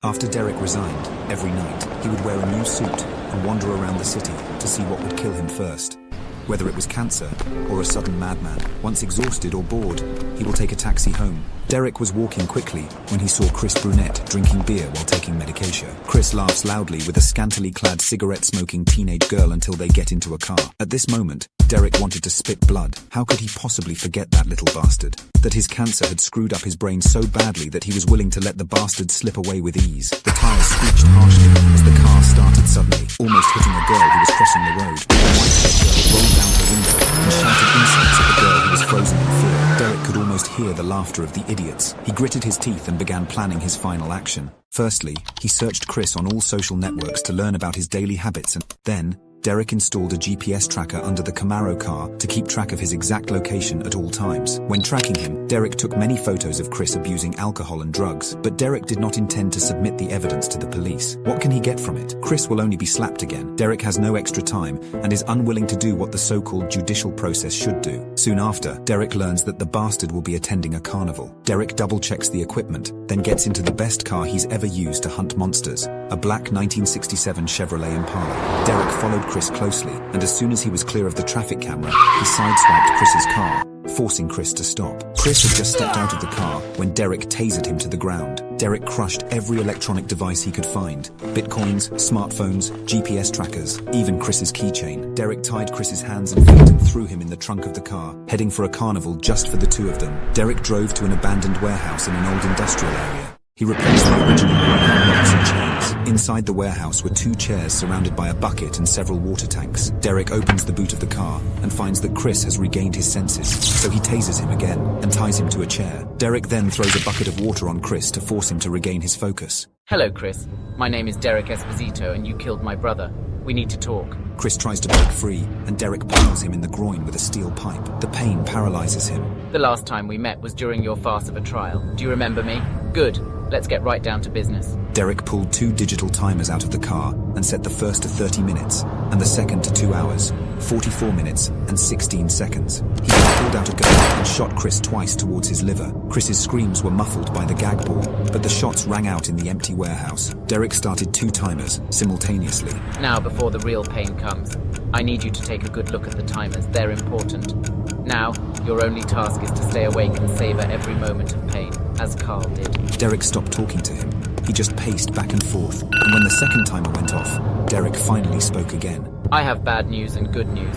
After Derek resigned, every night, he would wear a new suit and wander around the city to see what would kill him first. Whether it was cancer or a sudden madman, once exhausted or bored, he will take a taxi home. Derek was walking quickly when he saw Chris Brunette drinking beer while taking medication. Chris laughs loudly with a scantily clad cigarette-smoking teenage girl until they get into a car. At this moment, Derek wanted to spit blood. How could he possibly forget that little bastard? That his cancer had screwed up his brain so badly that he was willing to let the bastard slip away with ease. The tires screeched harshly as the car started suddenly, almost hitting a girl who was crossing the road. A white-haired girl rolled down her window and shouted insults at the girl who was frozen in fear. Derek could almost hear the laughter of the idiots. He gritted his teeth and began planning his final action. Firstly, he searched Chris on all social networks to learn about his daily habits, and then Derek installed a GPS tracker under the Camaro car to keep track of his exact location at all times. When tracking him, Derek took many photos of Chris abusing alcohol and drugs, but Derek did not intend to submit the evidence to the police. What can he get from it? Chris will only be slapped again. Derek has no extra time and is unwilling to do what the so-called judicial process should do. Soon after, Derek learns that the bastard will be attending a carnival. Derek double-checks the equipment, then gets into the best car he's ever used to hunt monsters, a black 1967 Chevrolet Impala. Derek followed Chris closely, and as soon as he was clear of the traffic camera, he sideswiped Chris's car, forcing Chris to stop. Chris had just stepped out of the car when Derek tasered him to the ground. Derek crushed every electronic device he could find. Bitcoins, smartphones, GPS trackers, even Chris's keychain. Derek tied Chris's hands and feet and threw him in the trunk of the car, heading for a carnival just for the two of them. Derek drove to an abandoned warehouse in an old industrial area. He replaced the original helmets and chains. Inside the warehouse were two chairs surrounded by a bucket and several water tanks. Derek opens the boot of the car and finds that Chris has regained his senses, so he tases him again and ties him to a chair. Derek then throws a bucket of water on Chris to force him to regain his focus. Hello, Chris. My name is Derek Esposito and you killed my brother. We need to talk. Chris tries to break free, and Derek piles him in the groin with a steel pipe. The pain paralyzes him. The last time we met was during your farce of a trial. Do you remember me? Good. Let's get right down to business. Derek pulled two digital timers out of the car and set the first to 30 minutes and the second to 2 hours, 44 minutes and 16 seconds. He then pulled out a gun and shot Chris twice towards his liver. Chris's screams were muffled by the gag ball, but the shots rang out in the empty warehouse. Derek started two timers simultaneously. Now, before the real pain comes, I need you to take a good look at the timers. They're important. Now, your only task is to stay awake and savor every moment of pain, as Carl did. Derek stopped talking to him. He just paced back and forth, and when the second timer went off, Derek finally spoke again. I have bad news and good news.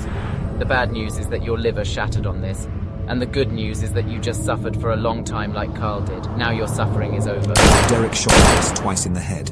The bad news is that your liver shattered on this, and the good news is that you just suffered for a long time like Carl did. Now your suffering is over. Derek shot Chris twice in the head.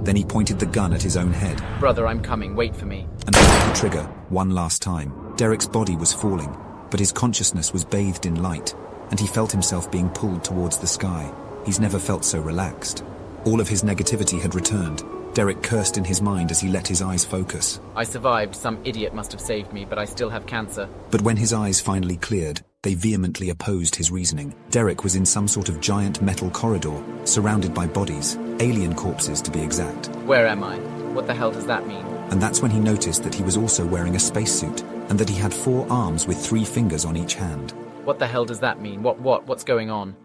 Then he pointed the gun at his own head. Brother, I'm coming. Wait for me. And pulled the trigger one last time. Derek's body was falling, but his consciousness was bathed in light, and he felt himself being pulled towards the sky. He's never felt so relaxed. All of his negativity had returned. Derek cursed in his mind as he let his eyes focus. I survived. Some idiot must have saved me, but I still have cancer. But when his eyes finally cleared, they vehemently opposed his reasoning. Derek was in some sort of giant metal corridor, surrounded by bodies, alien corpses to be exact. Where am I? What the hell does that mean? And that's when he noticed that he was also wearing a spacesuit, and that he had 4 arms with 3 fingers on each hand. What the hell does that mean? What's going on?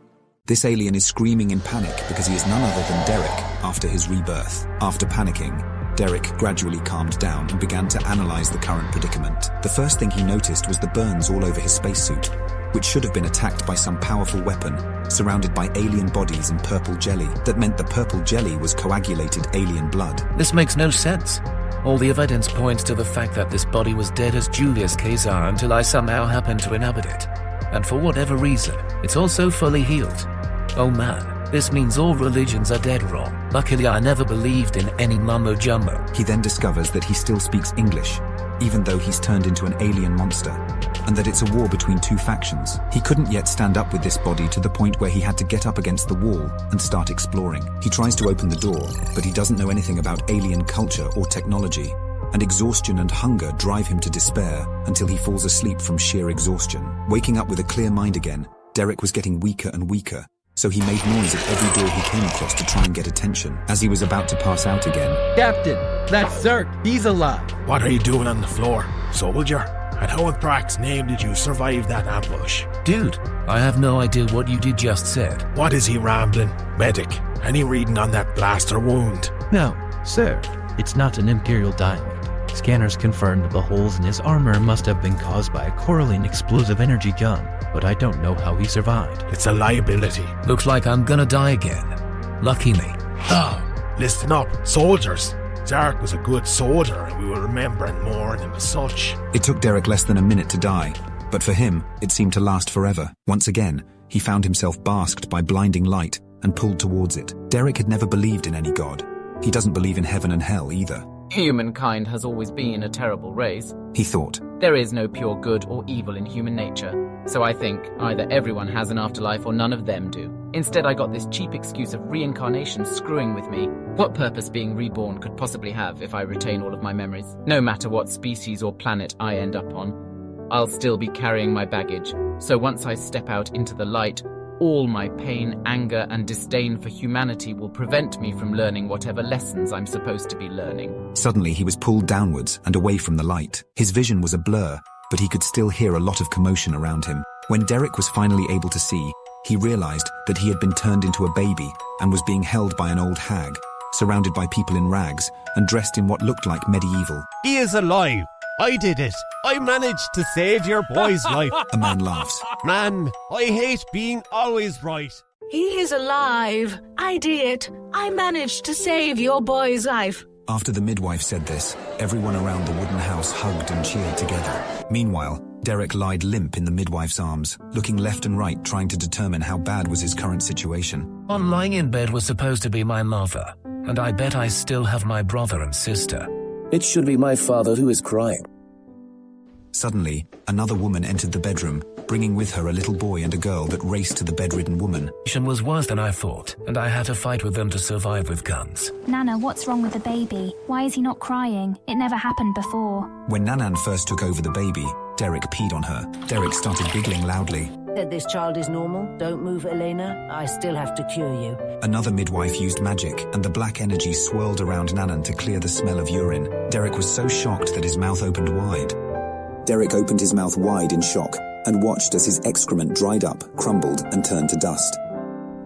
This alien is screaming in panic because he is none other than Derek after his rebirth. After panicking, Derek gradually calmed down and began to analyze the current predicament. The first thing he noticed was the burns all over his spacesuit, which should have been attacked by some powerful weapon, surrounded by alien bodies and purple jelly. That meant the purple jelly was coagulated alien blood. This makes no sense. All the evidence points to the fact that this body was dead as Julius Caesar until I somehow happened to inhabit it. And for whatever reason, it's also fully healed. Oh man, this means all religions are dead wrong. Luckily I never believed in any mumbo-jumbo. He then discovers that he still speaks English, even though he's turned into an alien monster, and that it's a war between 2 factions. He couldn't yet stand up with this body to the point where he had to get up against the wall and start exploring. He tries to open the door, but he doesn't know anything about alien culture or technology, and exhaustion and hunger drive him to despair until he falls asleep from sheer exhaustion. Waking up with a clear mind again, Derek was getting weaker and weaker, so he made noise at every door he came across to try and get attention. As he was about to pass out again, Captain, that's Zerk. He's alive. What are you doing on the floor, soldier? And how in Brack's name did you survive that ambush? Dude, I have no idea what you did just said. What is he rambling? Medic, Any reading on that blaster wound? No, sir. It's not an Imperial diamond. Scanners confirmed the holes in his armor must have been caused by a Coralline explosive energy gun, but I don't know how he survived. It's a liability. Looks like I'm gonna die again. Lucky me. Oh, listen up, soldiers. Zarek was a good soldier and we will remember and mourn him as such. It took Derek less than a minute to die, but for him, it seemed to last forever. Once again, he found himself basked by blinding light and pulled towards it. Derek had never believed in any god. He doesn't believe in heaven and hell either. Humankind has always been a terrible race. He thought. There is no pure good or evil in human nature. So I think either everyone has an afterlife or none of them do. Instead, I got this cheap excuse of reincarnation screwing with me. What purpose being reborn could possibly have if I retain all of my memories? No matter what species or planet I end up on, I'll still be carrying my baggage. So once I step out into the light, all my pain, anger, and disdain for humanity will prevent me from learning whatever lessons I'm supposed to be learning. Suddenly, he was pulled downwards and away from the light. His vision was a blur, but he could still hear a lot of commotion around him. When Derek was finally able to see, he realized that he had been turned into a baby and was being held by an old hag, surrounded by people in rags and dressed in what looked like medieval. He is alive. I did it. I managed to save your boy's life. A man laughs. Man, I hate being always right. He is alive. I did it. I managed to save your boy's life. After the midwife said this, everyone around the wooden house hugged and cheered together. Meanwhile, Derek lied limp in the midwife's arms, looking left and right trying to determine how bad was his current situation. On lying in bed was supposed to be my mother, and I bet I still have my brother and sister. It should be my father who is crying. Suddenly, another woman entered the bedroom, bringing with her a little boy and a girl that raced to the bedridden woman. It was worse than I thought, and I had to fight with them to survive with guns. Nana, what's wrong with the baby? Why is he not crying? It never happened before. When Nanan first took over the baby, Derek peed on her. Derek started giggling loudly. Said this child is normal. Don't move, Elena. I still have to cure you. Another midwife used magic, and the black energy swirled around Nanan to clear the smell of urine. Derek was so shocked that his mouth opened wide. Derek opened his mouth wide in shock and watched as his excrement dried up, crumbled, and turned to dust.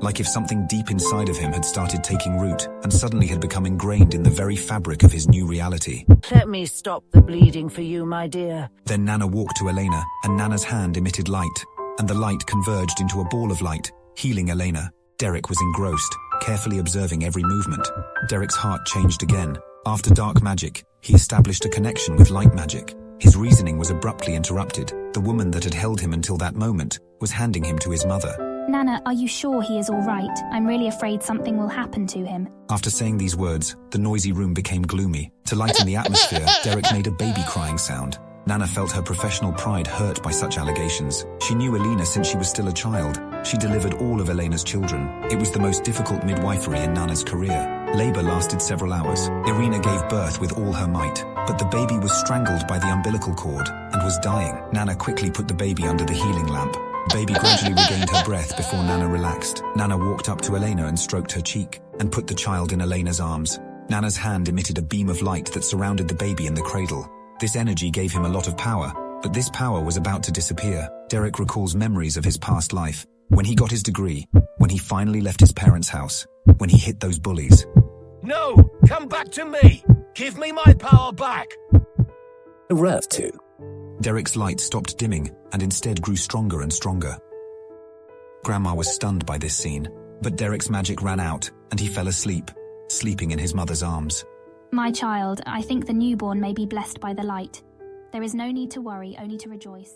Like if something deep inside of him had started taking root and suddenly had become ingrained in the very fabric of his new reality. Let me stop the bleeding for you, my dear. Then Nana walked to Elena, and Nana's hand emitted light, and the light converged into a ball of light, healing Elena. Derek was engrossed, carefully observing every movement. Derek's heart changed again. After dark magic, he established a connection with light magic. His reasoning was abruptly interrupted. The woman that had held him until that moment was handing him to his mother. Nana, are you sure he is all right? I'm really afraid something will happen to him. After saying these words, the noisy room became gloomy. To lighten the atmosphere, Derek made a baby crying sound. Nana felt her professional pride hurt by such allegations. She knew Elena since she was still a child. She delivered all of Elena's children. It was the most difficult midwifery in Nana's career. Labor lasted several hours. Irina gave birth with all her might, but the baby was strangled by the umbilical cord and was dying. Nana quickly put the baby under the healing lamp. The baby gradually regained her breath before Nana relaxed. Nana walked up to Elena and stroked her cheek and put the child in Elena's arms. Nana's hand emitted a beam of light that surrounded the baby in the cradle. This energy gave him a lot of power, but this power was about to disappear. Derek recalls memories of his past life, when he got his degree, when he finally left his parents' house, when he hit those bullies. No! Come back to me! Give me my power back! Rev 2. Derek's light stopped dimming and instead grew stronger and stronger. Grandma was stunned by this scene, but Derek's magic ran out and he fell asleep, sleeping in his mother's arms. My child, I think the newborn may be blessed by the light. There is no need to worry, only to rejoice.